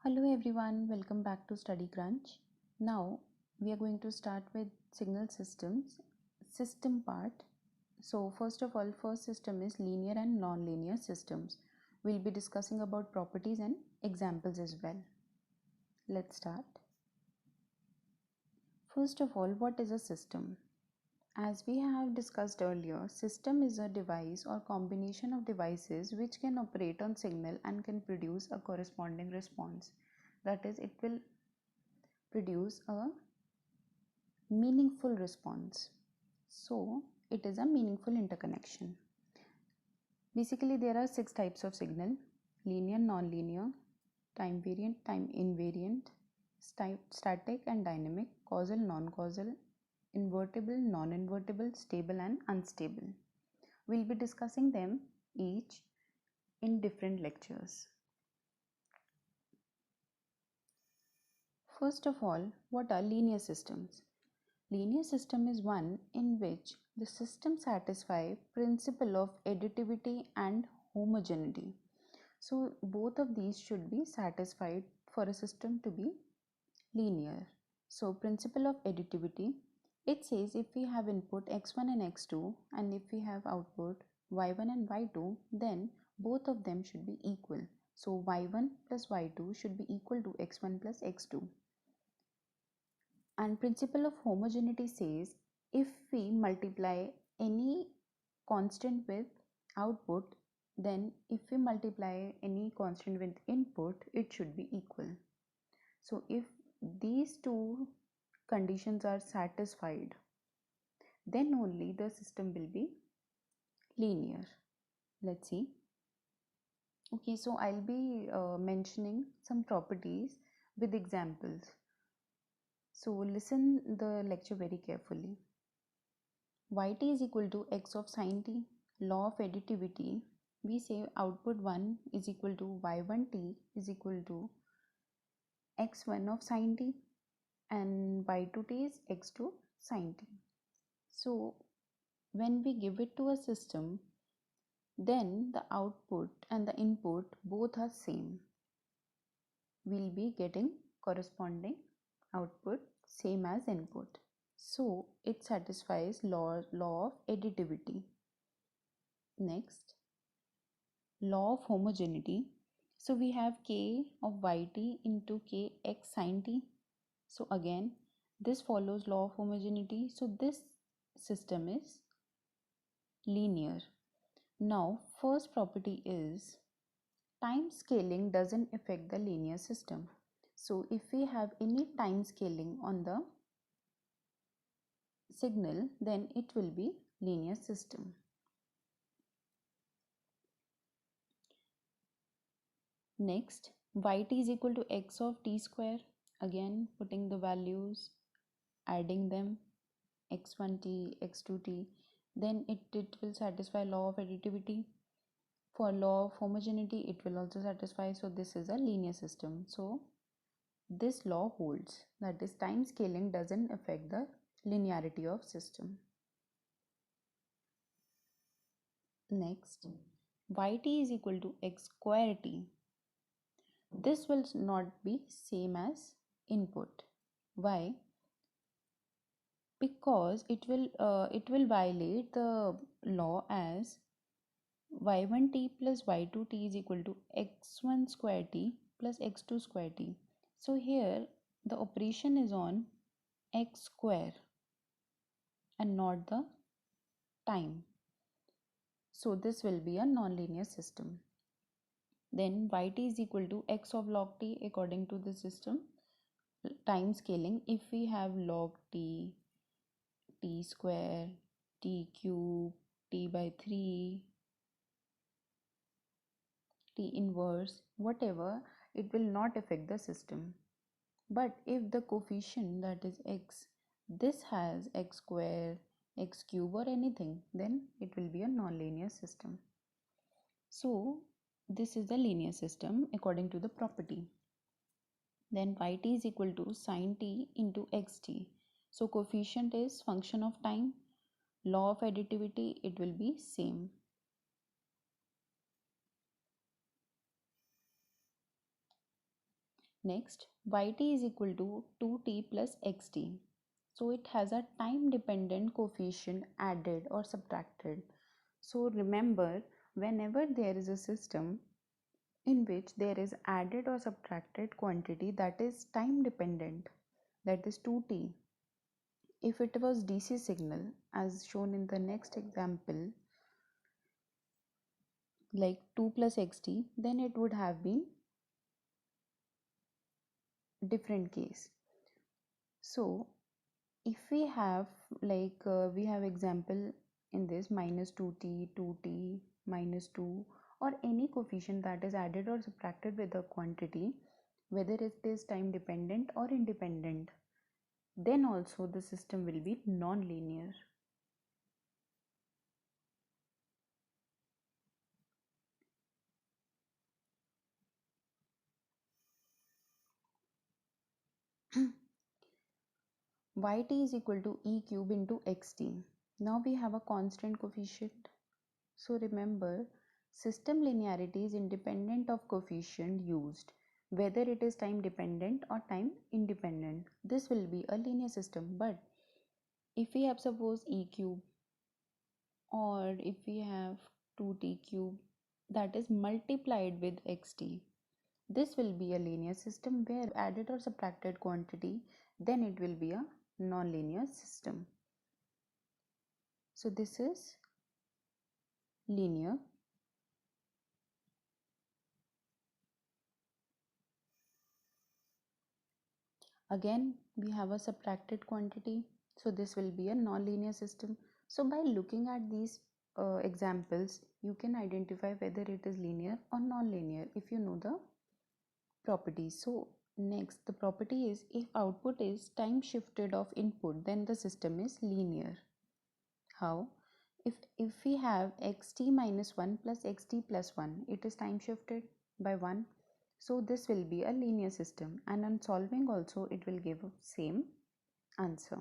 Hello everyone, welcome back to Study Crunch. Now we are going to start with signal systems, system part. So first of all, first system is linear and non-linear systems. We'll be discussing about properties and examples as well. Let's start. First of all, what is a system? As we have discussed earlier, system is a device or combination of devices which can operate on signal and can produce a corresponding response. That is, it will produce a meaningful response. So it is a meaningful interconnection. Basically, there are 6 types of signal: linear, non-linear, time variant, time invariant, static and dynamic, causal, non-causal, invertible, non-invertible, stable and unstable. We'll be discussing them each in different lectures. First of all, what are linear systems? Linear system is one in which the system satisfies principle of additivity and homogeneity. So both of these should be satisfied for a system to be linear. So principle of additivity, it says if we have input x1 and x2 and if we have output y1 and y2, then both of them should be equal. So y1 plus y2 should be equal to x1 plus x2. And principle of homogeneity says if we multiply any constant with output, then if we multiply any constant with input, it should be equal. So if these two conditions are satisfied, then only the system will be linear. Let's see. Okay, so I'll be mentioning some properties with examples. So listen the lecture very carefully. Yt is equal to x of sin t. Law of additivity, we say output 1 is equal to y1t is equal to x1 of sin t and y2t is x2 sin t. So when we give it to a system, then the output and the input both are same. We'll be getting corresponding output same as input. So it satisfies law of additivity. Next, law of homogeneity. So we have k of yt into k x sin t. So again, this follows law of homogeneity. So this system is linear. Now, first property is time scaling doesn't affect the linear system. So if we have any time scaling on the signal, then it will be linear system. Next, yt is equal to x of t square. Again, putting the values, adding them, x1t, x2t, then it will satisfy law of additivity. For law of homogeneity, it will also satisfy. So this is a linear system. So this law holds, that is, time scaling doesn't affect the linearity of system. Next, yt is equal to x square t. This will not be same as input. Why? Because it will violate the law as y1t plus y2t is equal to x1 square t plus x2 square t. So here the operation is on x square and not the time. So this will be a nonlinear system. Then yt is equal to x of log t according to the system time scaling. If we have log t, t square, t cube, t by 3, t inverse, whatever, it will not affect the system. But if the coefficient, that is x, this has x square, x cube or anything, then it will be a nonlinear system. So this is the linear system according to the property. Then yt is equal to sin t into xt. So coefficient is function of time. Law of additivity, it will be same. Next, yt is equal to 2t plus xt. So it has a time dependent coefficient added or subtracted. So remember, whenever there is a system in which there is added or subtracted quantity that is time dependent, that is 2t. If it was DC signal as shown in the next example, like 2 plus xt, then it would have been different case. So if we have we have example in this minus 2t, 2t, minus 2, or any coefficient that is added or subtracted with a quantity, whether it is time dependent or independent, then also the system will be non-linear. Yt is equal to e cube into xt. Now we have a constant coefficient. So remember, system linearity is independent of coefficient used, whether it is time dependent or time independent. This will be a linear system. But if we have suppose e cube, or if we have 2t cube that is multiplied with xt, this will be a linear system where added or subtracted quantity, then it will be a non-linear system. So this is linear. Again, we have a subtracted quantity, so this will be a non-linear system. So by looking at these examples, you can identify whether it is linear or non-linear if you know the properties. So next, the property is if output is time shifted of input, then the system is linear. How? If we have xt minus 1 plus xt plus 1, it is time shifted by 1. So this will be a linear system, and on solving also it will give same answer.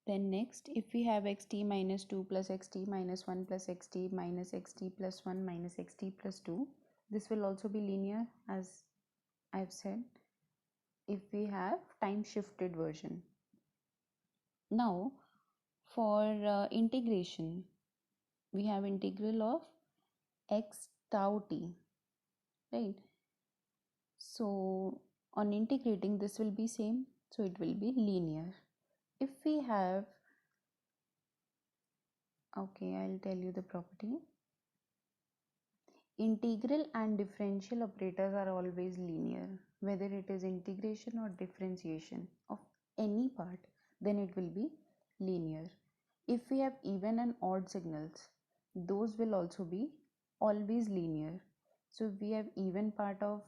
Then next, if we have xt minus 2 plus xt minus 1 plus xt minus xt plus 1 minus xt plus 2, this will also be linear as I've said if we have time shifted version. Now for integration, we have integral of x tau t, right? So on integrating, this will be same, so it will be linear. If we have, okay, I'll tell you the property. Integral and differential operators are always linear, whether it is integration or differentiation of any part, then it will be linear. If we have even and odd signals, those will also be always linear. So if we have even part of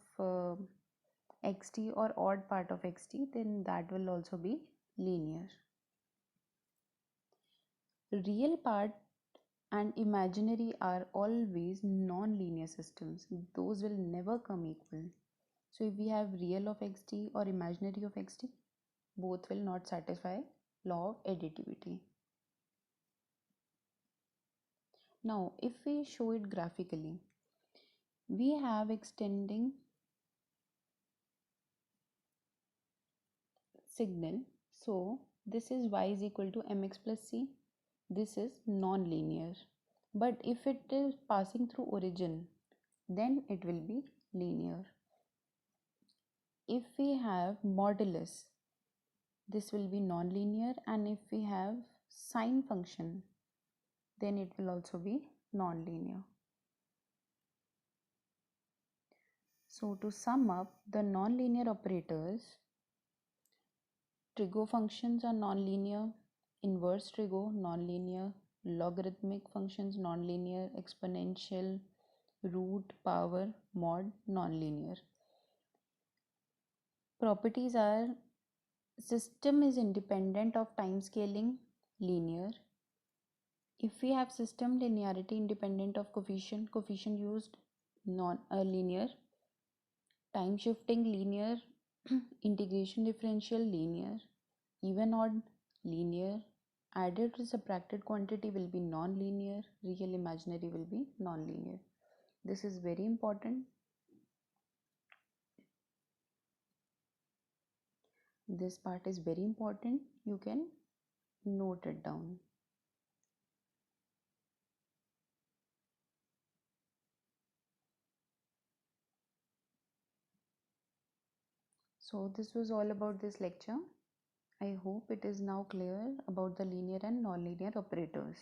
xt or odd part of xt, then that will also be linear. Real part and imaginary are always non-linear systems. Those will never come equal. So if we have real of xt or imaginary of xt, both will not satisfy law of additivity. Now if we show it graphically, we have extending signal. So this is y is equal to mx plus c. This is non-linear. But if it is passing through origin, then it will be linear. If we have modulus, this will be non-linear, and if we have sine function, then it will also be non-linear. So to sum up, the non-linear operators, trigo functions are non-linear, inverse trigo non-linear, logarithmic functions non-linear, exponential, root, power, mod non-linear. Properties are system is independent of time scaling, linear. If we have system linearity independent of coefficient used, non-linear. Time shifting, linear. Integration differential, linear. Even odd, linear. added or subtracted quantity will be non-linear, real imaginary will be non-linear. This is very important. This part is very important. You can note it down. So this was all about this lecture. I hope it is now clear about the linear and non-linear operators.